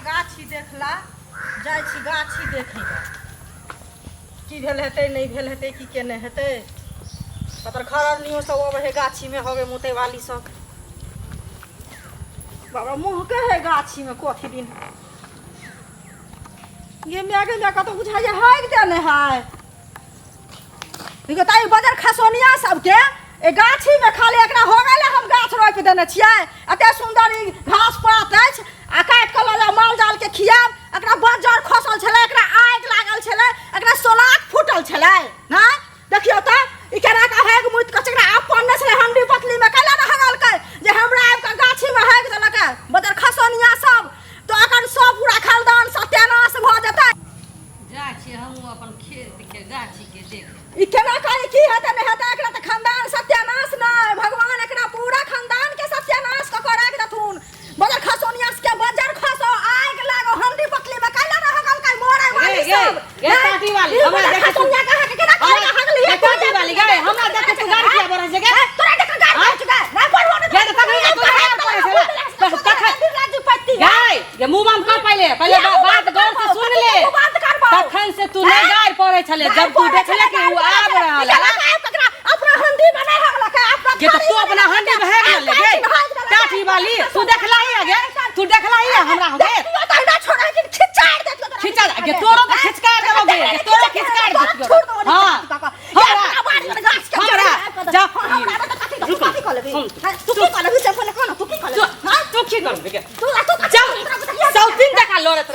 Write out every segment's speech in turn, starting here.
गाछी देखला जाय छी गाछी देखै की भेल हेतै नहीं भेल हेतै की केने हेतै पतर खरनियो सब अब है गाछी में हवे मुते वाली सब बाबा मुंह के है गाछी में कथी दिन ये मेगे जा कत बुझाय हाइग देने है देखो ताई बजर खसोनिया सबके ए गाछी में खाली एकरा हो गेले हम गाछ रोपि देने छियै एते सुंदर घास पात अछि आ काट के लला माल जाल के खियाब एकरा बजर खसल छले एकरा आगि लागल छले एकरा सोलाक फूटल छले ना देखियो त ई केना का हेग मुइत कचरा अपन ने छले हंडी पतली में कैला न हगल के जे हमरा आब के गाछी में हेग देलक बजर खसोनिया सब तो अखन सब पूरा खानदान सत्यानाश भ जेतै जा छी हम अपन खेत के गाछी के देख ई केना करे की हेतै नै हेतै एकरा त खानदान सत्यानाश नै भगवान एकरा पूरा खानदान के सत्यानाश क के राख देथुन बजर खसोनियास के बजर खसो आग लागो हंडी पतली में कैला न हगल के मोरे वाली सब ये काटी वाली हमरा देख खसोनिया कहा के केना करे हगली ये काटी वाली गए हमरा देख तू गाड़ी किया बरस जगह तोरा देख गाड़ी हो चुका ना पड़ो न ये तक ये तू हार पड़े छला तखन राजू पत्ती गाय ये मुंह बंद कर पहले बात गौर से सुन ले तखन से तू नहीं गाय पड़े छले जब तू देखले कि वो आब रहल अपना हंडी बना हगला के अपना के तू अपना हंडी में हेग ले गे काठी वाली तू देखला ही आगे तू देखला ही हमरा हो गे तोरा छोड़ा के खिचाड़ दे खिचा के तोरो तो खिचकार देबोगे के तोरो खिचकार दे हां हमरा जा तू की कर लेबे तू की कर लेबे चल कोन तू की कर लेबे तू की करबे के तू जा सौतीन जका लड़त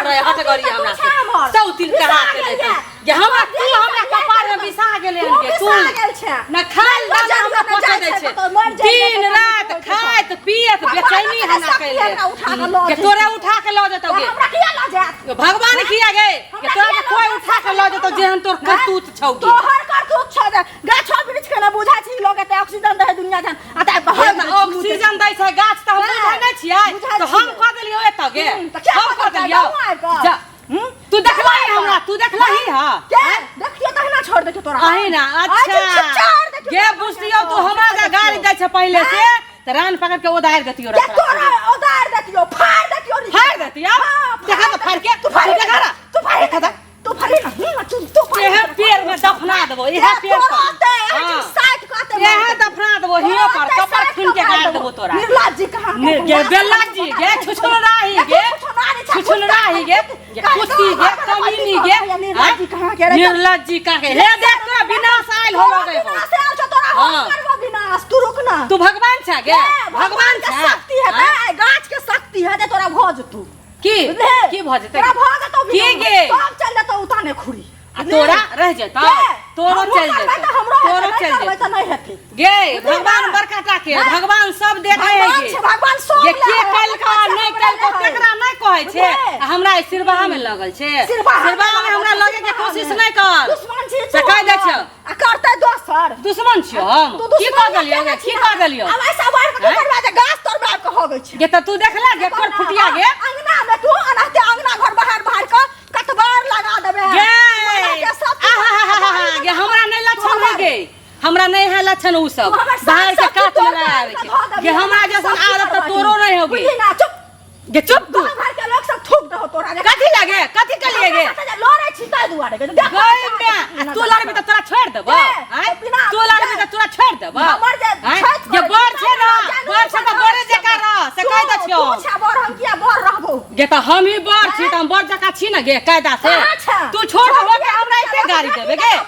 रहे हट गरी हमरा से सौतीन कहा के ले ये हमरा तू हमरा कपार में बिसा गेले के तू न खाल दाना हमरा पहुंचा दे छे दिन रात खाइत पियत बेचैनी हमरा कैले के तोरे उठा के ल जतोगे हमरा किया ल जात भगवान किया गए के तोरा के कोई उठा के ल जतो जेहन तोर करतूत छौगी तोहर करतूत छ गाछ वृक्ष के न बुझा छी लोग एते ऑक्सीजन दे दुनिया जान आता ऑक्सीजन दै छै गाछ त हम बुझै नै छियै तो हम क देलियो एत गे हम क देलियो जा तू देखला ही हमरा तू देखला ही हां के देखियो तहना छोड़ दे तोरा आही ना अच्छा गे बुझियो तू हमरा गाड़ी दै छै पहले से त रान पकड़ के उधार देतियो रे तोरा उधार देतियो फाड़ देतियो देखा तो फाड़ के तू फाड़ तू फाड़ी ना तू यह पेड़ में दफना देबो यह पेड़ पर साइड काटे यह दफना देबो हियो पर कपर खून के गाड़ देबो तोरा निर्लज्जी कहां गे बेलाजी गे छुछुलराही गे कुत्ती गे कमीनी गे निर्लज्जी कहां के निर्लज्जी का के हे देख तोरा विनाश आइल हो गए हो विनाश तोरा हो करबो विनाश तू रुक ना तू भगवान छ गे भगवान के शक्ति है गाछ के शक्ति है तोरा भज तू की भजते तोरा भज तो की गे सब चल जतो उताने खुरी तोरा रह जता तोरो चल जता तोरो चल जता नहीं हेते गे भगवान बरका टाके भगवान सब देखे है गे भगवान सब ये के कल का नहीं कल को केकरा नहीं कहै छे हमरा सिरबाह में लगल छे सिरबाह में हमरा लगे के कोशिश नहीं कर दुश्मन छी से कह दे छ आ करते दोसर दुश्मन छी हम की कर देलियो अब ऐसा बार के करवा दे गाछ तोड़ बाप के होगे छे गे त तू देखला गे कोर फुटिया गे अंगना में तू अनाते अंगना घर बाहर के कतबार लगा देबे गे गे हमरा नहीं लक्षण है गे हमरा नहीं है लक्षण उ सब बाहर के काट में लगावे के गे हमरा जैसन आदत त तोरो नहीं होगी गे चुप तू घर के लोग सब थूक दो तोरा कथि लागे कथि के लिए गे लड़े छी ताई दुआरे गे देख तू लड़बी त तोरा छोड़ देबो तू लड़बी त तोरा छोड़ देबो हमर जे बड़ छे ना बड़ छे त बड़े जका रह से कह द छियो तू छा बड़ हम किया बड़ रहबो गे त हम ही बड़ छी त हम बड़ जका छी ना गे कायदा से तू छोड़ हो के हमरा इते गाड़ी देबे गे ई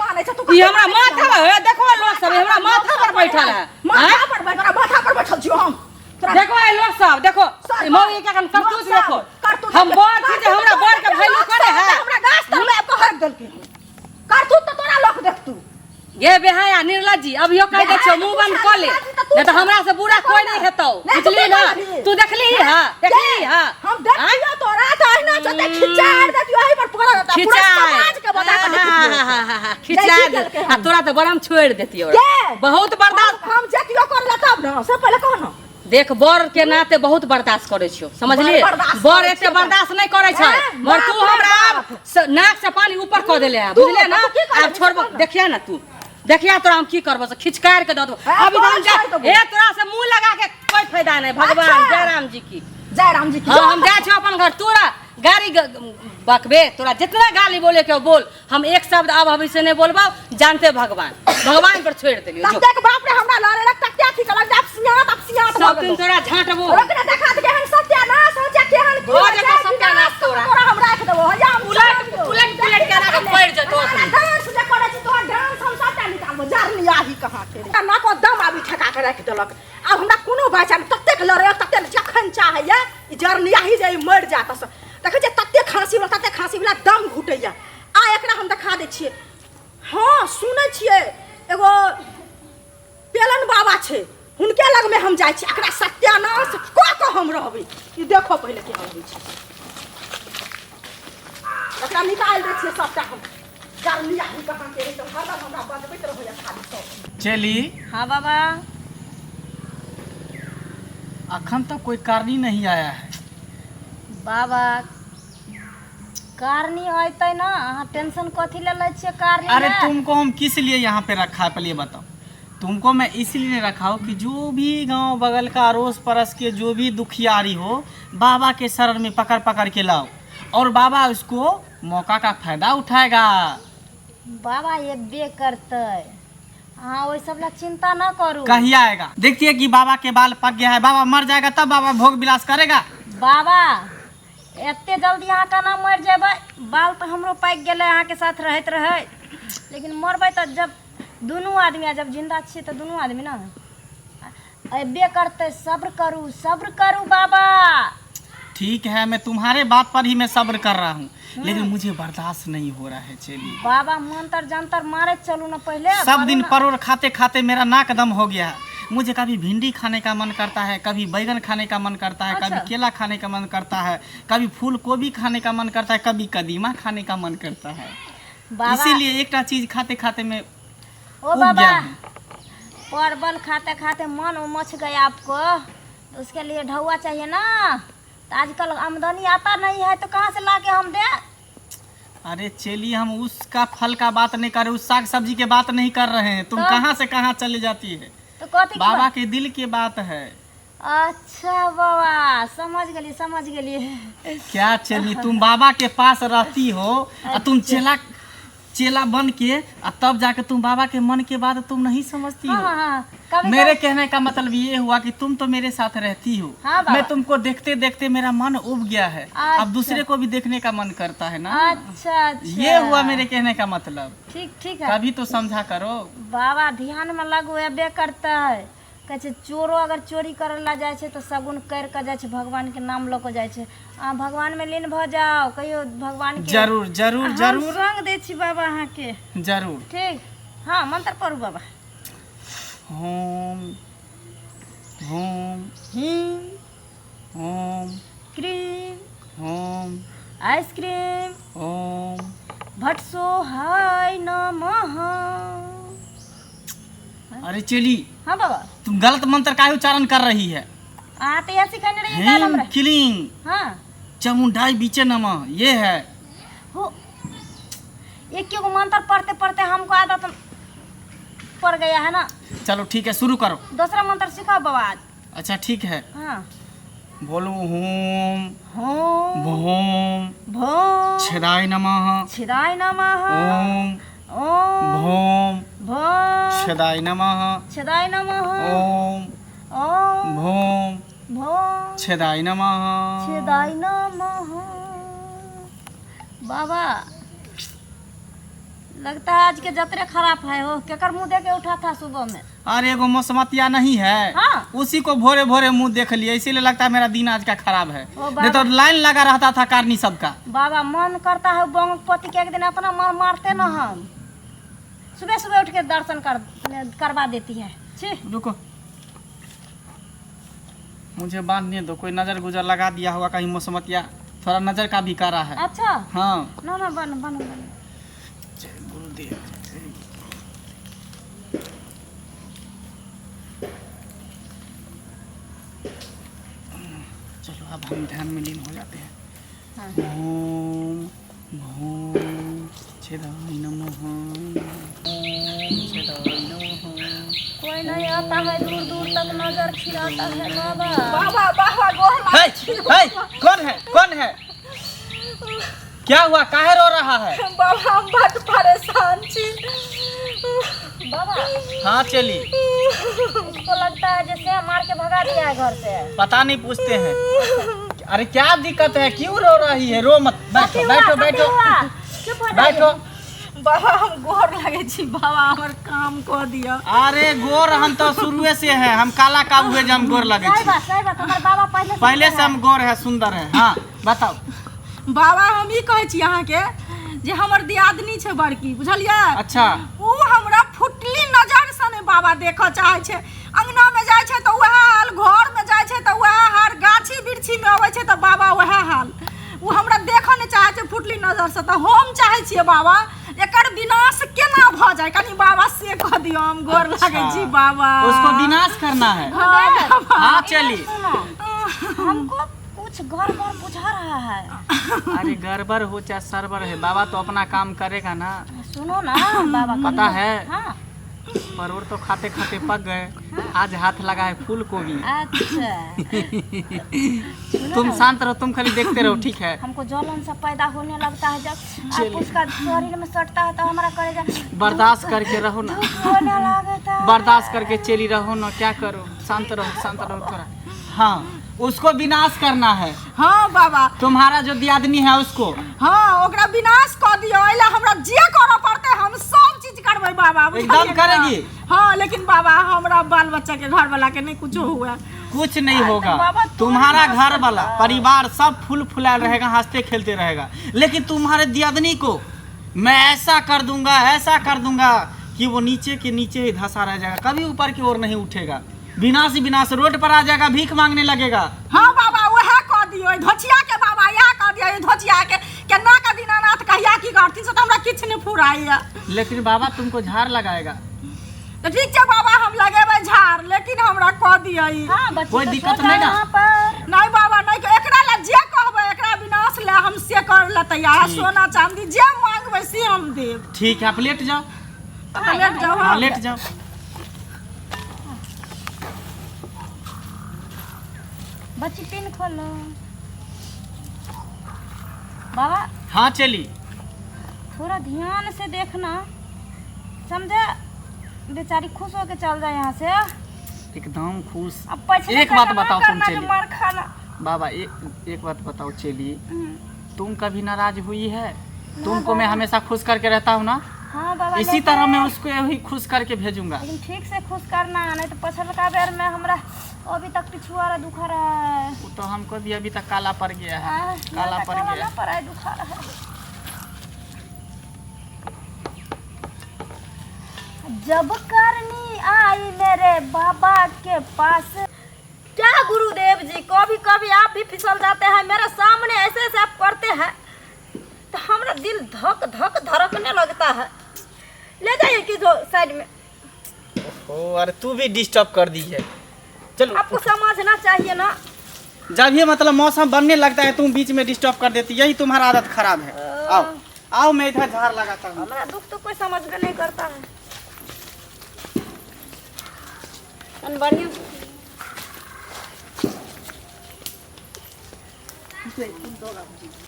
हमरा माथा है देखो लोग सब हमरा माथा पर बैठल है माथा पर बैठल छियो हम देखो ए लोग सब देखो मौगी के कन करतूत देखो हम बड़ छी जे हमरा बड़ के वैल्यू करे है हमरा गाछ त मैं कहर देलके करतूत त तोरा लोग देख तू ये बेहाया निर्लज्जी अभियो कह दे छो मुंह बंद कर ले नहीं तो हमरा से बुरा कोई नहीं हेतौ बुझली ना तू देखली हां हम देखियो तोरा त अहिना चते खिचाड़ देखियो एही पर पकड़ देता पूरा समाज के बता के खिचाड़ आ तोरा तो बरम छोड़ देतियो बहुत बर्दाश्त हम जतियो कर लेता न से पहले कह न देख बड़ के नाते बहुत बर्दाश्त करे छियो समझलिए बड़ एते बर्दाश्त नहीं करे छै मगर तू हमरा नाक से पानी ऊपर क देले है बुझले ना अब छोड़बो देखिया ना तू देखिया तोरा हम की करबो से खिचकार के द दो अभी हम जा हे तोरा से मुंह लगा के कोई फायदा नहीं भगवान जय राम जी की जय राम जी की हाँ हम जाए अपन घर तोरा गाड़ी बकबे तोरा जितना गाली बोले के बोल हम एक शब्द अब भविष्य नहीं बोलबा जानते भगवान पर छोड़ देलियो तब देख बाप रे हमरा लड़े लग तक क्या थी लग आप सियात सब दिन तोरा झांटबो ओकरा देखा दे केहन सत्यानाश हो जा केहन हो जा सत्यानाश तोरा हम राख देबो या उलट के ना पड़ जतो डांस जे करे छी तोहर डांस हम सत्या निकालबो जारनी आही कहां के ना को दम आबी ठका के रख देलक अब हमरा कोनो बचा तत्ते लड़े तत्ते जखन चाहैया ई जरनी आही जे मर जात देखे जे तत्ते खांसी वाला दम घुटैया आ एकरा हम देखा दै छियै हाँ सुनै छियै एगो पेलन बाबा छै हुनके लग में हम जाइ छी एकरा सत्यानाश क के हम रहबै ई देखो पहिले के हम होइ छै एकरा निकाल दै छियै सबटा हम जरनी आही कहां के तो हरदम हमरा बजबैत रहैया खाली सब चली हाँ बाबा अखन तक कोई कारणी नहीं आया है बाबा कारनी होते ना अहाँ टेंशन कथी ले लै छियै कारनी अरे ले? तुमको हम किस लिए यहाँ पे रखा है पहले बताओ। तुमको मैं इसलिए रखा हूँ कि जो भी गांव बगल का अड़ोस पड़ोस के जो भी दुखियारी हो बाबा के शरण में पकड़ पकड़ के लाओ और बाबा उसको मौका का फायदा उठाएगा। बाबा ये बे करते हाँ वही सब ला चिंता न करू। कहिए आएगा देखिए कि बाबा के बाल पक गया है बाबा मर जाएगा तब बाबा भोग विलास करेगा। बाबा एते जल्दी अहाँ का ना मर जेबै बाल तो हमरो पाक गेलै अहाँ के साथ रहत रहे लेकिन मरबै तो जब दोनों आदमी जब जिंदा छियै तो दोनों आदमी ना अबे करते सब्र करू बाबा। ठीक है मैं तुम्हारे बात पर ही मैं सब्र कर रहा हूँ लेकिन मुझे बर्दाश्त नहीं हो रहा है। चलिए बाबा मंत्र जंतर मारे चलू ना पहले सब दिन परोर खाते खाते मेरा नाक दम हो गया है। मुझे कभी भिंडी खाने का मन करता है कभी बैगन खाने का मन करता है कभी केला खाने का मन करता है कभी फूल गोभी खाने का मन करता है कभी कदीमा खाने का मन करता है। इसीलिए एक चीज खाते खाते मैं ओ बाबा परवल खाते खाते मन मच गया आपको तो उसके लिए ढौआ चाहिए ना तो आजकल आमदनी आता नहीं है तो कहाँ से लाके हम दे। अरे चलिए हम उसका फल का बात नहीं कर रहे उस साग सब्जी के बात नहीं कर रहे हैं। तुम कहाँ से कहाँ चले जाती है तो कथी बाबा के दिल की बात है। अच्छा बाबा समझ गेली क्या चली तुम बाबा के पास रहती हो और तुम चेला बन के और तब जाके तुम बाबा के मन के बात तुम नहीं समझती हो। हाँ, मेरे कहने का मतलब ये हुआ कि तुम तो मेरे साथ रहती हो। हाँ, मैं तुमको देखते देखते मेरा मन उब गया है। अच्छा। अब दूसरे को भी देखने का मन करता है ना। अच्छा ये हुआ मेरे कहने का मतलब। ठीक है कभी तो समझा करो बाबा ध्यान में लगो अबे करता है कहे चोरो अगर चोरी करे ला जाए छे तो सगुन कर के जाए छे भगवान के नाम लोग जाए छे भगवान में लीन भ जाओ कहियो भगवान के जरूर जरूर जरूर संग दे छी बाबा अहाँ के जरूर ठीक हाँ मंत्र पढ़ू बाबा होम होम हिम होम क्रीम होम आइसक्रीम होम भटसो हाय नमः। अरे चली हाँ बाबा तुम गलत मंत्र का उच्चारण कर रही है। तो ऐसी कहने रही है हेम क्लीं हाँ चामुंडाई बीचे नमः ये है हो एक को मंत्र पढ़ते पढ़ते हमको आदत पड़ गया है ना। चलो ठीक है शुरू करो। दूसरा मंत्र सिखाओ बाबा आज। अच्छा ठीक है हाँ बोलो होम होम भोम भोम छेदाय नमः छिदाय नमः ओम ओम भोम भोम छेदाय नमः छिदाय नमः ओम ओम भोम भोम छेदाय नमः छिदाय नमः। बाबा लगता है आज के जतरे खराब है हो केकर मुंह देके उठा था सुबह में। अरे एगो मौसमतिया नहीं है हाँ। उसी को भोरे भोरे मुंह देख लिया इसीलिए लगता है मेरा दिन आज का खराब है। ओ बाबा। नहीं तो लाइन लगा रहता था कारनी सबका। बाबा मन करता है बंगपति के एक दिन अपना मन मारते ना हम सुबह सुबह उठ के दर्शन करवा देती है। रुको मुझे बांधने दो कोई नजर गुजर लगा दिया होगा कहीं मौसमतिया थोड़ा नजर का भी कारा है। अच्छा हाँ ना बन गुरुदेव चलो अब हम ध्यान में लीन हो जाते हैं। हाँ। ओम भूम छेदाई नमः छेदाई नमः। कोई नहीं आता है, दूर दूर तक नजर खिलाता है बाबा। बाबा बाबा गोर है, लागै है, कौन है कौन है? क्या हुआ, काहे रो रहा है? बाबा हम बड़ परेशान छी बाबा हाँ चली, इसको लगता है जैसे मार के भगा दिया है घर से। पता नहीं, पूछते हैं। अरे क्या दिक्कत है, क्यों रो रही है? रो मत, बैठो बैठो बैठो चुप हो बैठो। बाबा हम गोर लागै छी, बाबा हमर काम कऽ दिअ। अरे गोर हम तो शुरुए से है, हम काला काबू है, हम गोर लगे सही बात हमारे बाबा पहले से हम गोर है, सुंदर है। हाँ बताओ। बाबा हम ई कहै छी अहाँके जे हमर दियादनी छै बड़की, बुझलियै? अच्छा, ऊ हमरा फुटली नजर से ने बाबा देखऽ चाहै छै। अंगना में जाइ छै तऽ वएह हाल, घर में जाइ छै तऽ वएह हाल, गाछी बिरछी में अबै छै तऽ बाबा वएह हाल। ऊ हमरा देखऽ नहि चाहै छै फुटली नजर से। तऽ हम चाहै छियै बाबा एकर विनाश केना भऽ जाए, कनी बाबा से कह दियौ। हम गोर लागै छी बाबा। उसको विनाश करना है। हाँ, बाबा। हाँ चली। हमको कुछ गड़बड़ बुझा रहा है। अरे गड़बड़ हो चाहे सरबर है, बाबा तो अपना काम करेगा ना। सुनो ना बाबा, पता है, हाँ परवल तो खाते खाते पक गए, आज हाथ लगा है फूल गोभी। अच्छा तुम शांत रहो, तुम खाली देखते रहो, ठीक है? हमको जलन सा पैदा होने लगता है जब आप उसका शरीर में सटता है तो हमारा कलेजा बर्दाश्त करके रहो ना, होने लगता है। बर्दाश्त करके चली रहो ना, क्या करो, शांत रहो थोड़ा। हाँ, उसको विनाश करना है। हाँ बाबा, तुम्हारा जो दियादनी है उसको। हाँ ओकरा विनाश कऽ दियौ। एला हमरा जे करऽ पड़तै हम सब चीज करबै बाबा, बुझलियै एकदम करेगी? हाँ, लेकिन बाबा हमरा बाल बच्चा के, घर वाला के नहीं कुछो हुआ। कुछ नहीं होगा, बाबा, तुम्हारा घर वाला परिवार सब फूल फुलाल रहेगा, हंसते खेलते रहेगा। लेकिन तुम्हारे दियादनी को मैं ऐसा कर दूंगा कि वो नीचे के नीचे ही धंसा रह जाएगा, कभी ऊपर की ओर नहीं उठेगा। विनाश ही विनाश, रोड पर आ जाएगा, भीख मांगने लगेगा। हाँ बाबा वह कह दियो। धोचिया के बाबा यह कह दियो, धोचिया के केना का दीनानाथ कहिया की करती से तो हमरा किछ नहीं फुराइया। लेकिन बाबा तुमको झाड़ लगाएगा। तो ठीक है बाबा हम लगेबै झाड़, लेकिन हमरा कह दियो। हाँ, बच्ची कोई तो दिक्कत छोटा नहीं ना? यहाँ पर। नहीं बाबा नहीं, एकरा ला जे कहबै, एकरा विनाश ला हम से कर ला तैयार। सोना चांदी जे मांगबै से हम देब। ठीक है, आप लेट जाओ। लेट जाओ। हाँ, लेट जाओ। बच्ची पिन खोलो बाबा। हाँ चली। थोड़ा ध्यान से देखना, समझे? बेचारी खुश होके चल जाए यहाँ से। एकदम खुश। अब पछले एक बात का बताओ ना तुम करना कि चली। मार खाना। बाबा एक बात बताओ चलिए, तुम कभी नाराज हुई है? तुमको मैं हमेशा खुश करके रहता हूँ ना, हाँ बाबा, इसी लेकिन- तरह मैं उसको यही खुश करके भेजूंगा। लेकिन ठीक से खुश करना, नहीं तो पछलका बेर में हमरा अभी तक पिछुआरा दुखा रहा है। वो तो हमको भी अभी तक काला पड़ गया है, काला पड़ काला गया। ना पड़ा है, दुखा रहा है। जब करनी आई मेरे बाबा के पास। क्या गुरुदेव जी, कभी कभी आप भी फिसल जाते हैं मेरे सामने, ऐसे ऐसे आप करते हैं तो हमारा दिल धक धक धड़कने लगता है। ले जाइए कि जो साइड में। ओ अरे तू भी डिस्टर्ब कर दी है। चलो आपको समझना चाहिए ना। जब ये मतलब मौसम बनने लगता है तुम बीच में डिस्टर्ब कर देती, यही तुम्हारा आदत खराब है। आओ आओ, मैं इधर झाड़ लगाता हूँ। हमारा दुख तो कोई समझ में नहीं करता है। बढ़िया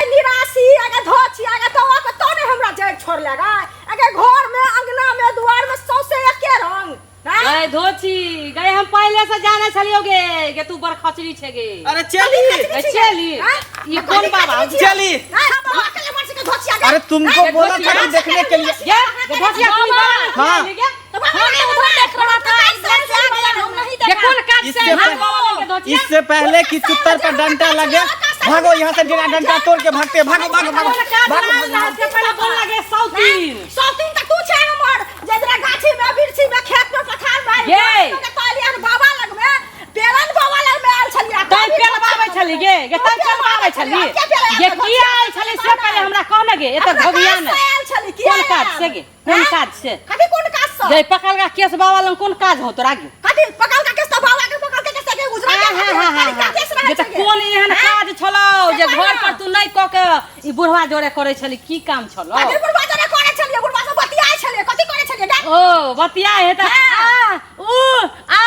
निराशी अगर धोची अगर तो वहाँ पे तो नहीं हमरा जेब छोड़ लेगा। अगर घर में, अंगना में, द्वार में सौसे एके रंग। हैं? गए धोची गए, हम पहले से जाने चलियोगे कि तू बड़ खचरी छेगे। अरे चली। चली ये कौन बाबा? चली। हैं? हम अकेले वर्ष के धोची अगर। अरे तुमको बोला था कि देखने के लिए। ये धोचिया तू बाबा। हाँ। तो बाबा ने उधर देख रहा था, इधर से आगे हम नहीं ये कौन काट इससे से पहले- हाथ बाबा लेके धोचिया? इससे पहले कि चुत्तर पर डंडा लगे, भागो यहाँ से, डंडा तोड़ के भागते, भागो भागो भागो कौन काट भागो, लाल हाथ से पहले बोल लगे सौतीन। सौतीन तो तू छे हमर, जेदरा गाछी में, बिरछी में, खेत में, पथार में। ये। तो कहलियन बाबा लग में, पेरन बाबा लग में आयल छलिया। तै पेल बाबै छली गे, तै पेल बाबै छली। ये की आयल छली से पहले हमरा कहने गे, एत भगिया ने। आयल छली की? कौन काज से गे? कौन काज से? कथी कोन काज से? जे पकल का केस बाबा लंग कौन काज हो तोरा गे? कथी पकल का केस तो बाबा के पकल के केस के गुजरा के। जे त कोन एहन काज छलो जे घर पर तू नहीं क के ई बुढ़वा जोड़े करे छली, की काम छलो? अभी बुढ़वा जरे करे ओ बतिया है त आ ऊ आ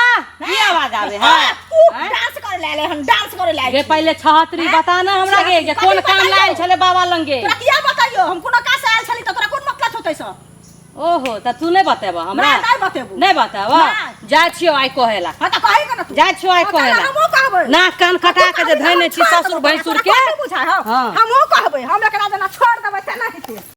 ये आवाज आवे है डांस करे ले हम डांस करे ले गे पहले 76 बता ना हमरा के कोन काम लायल छले बाबा लंगे तोरा किया बताइयो हम कोनो का से आयल छली त तोरा कोन मतलब होतै स ओहो त तू नहीं बतेबा हमरा नहीं बतेबू नहीं बतावा जाय छियो आइ कहेला हां त कहि न तू जाय छियो आइ कहेला हमहु कहबै नाक कान कटा के जे धैने छी ससुर भैंसुर के हमहु कहबै हम एकरा जना छोड़ देबै त नहीं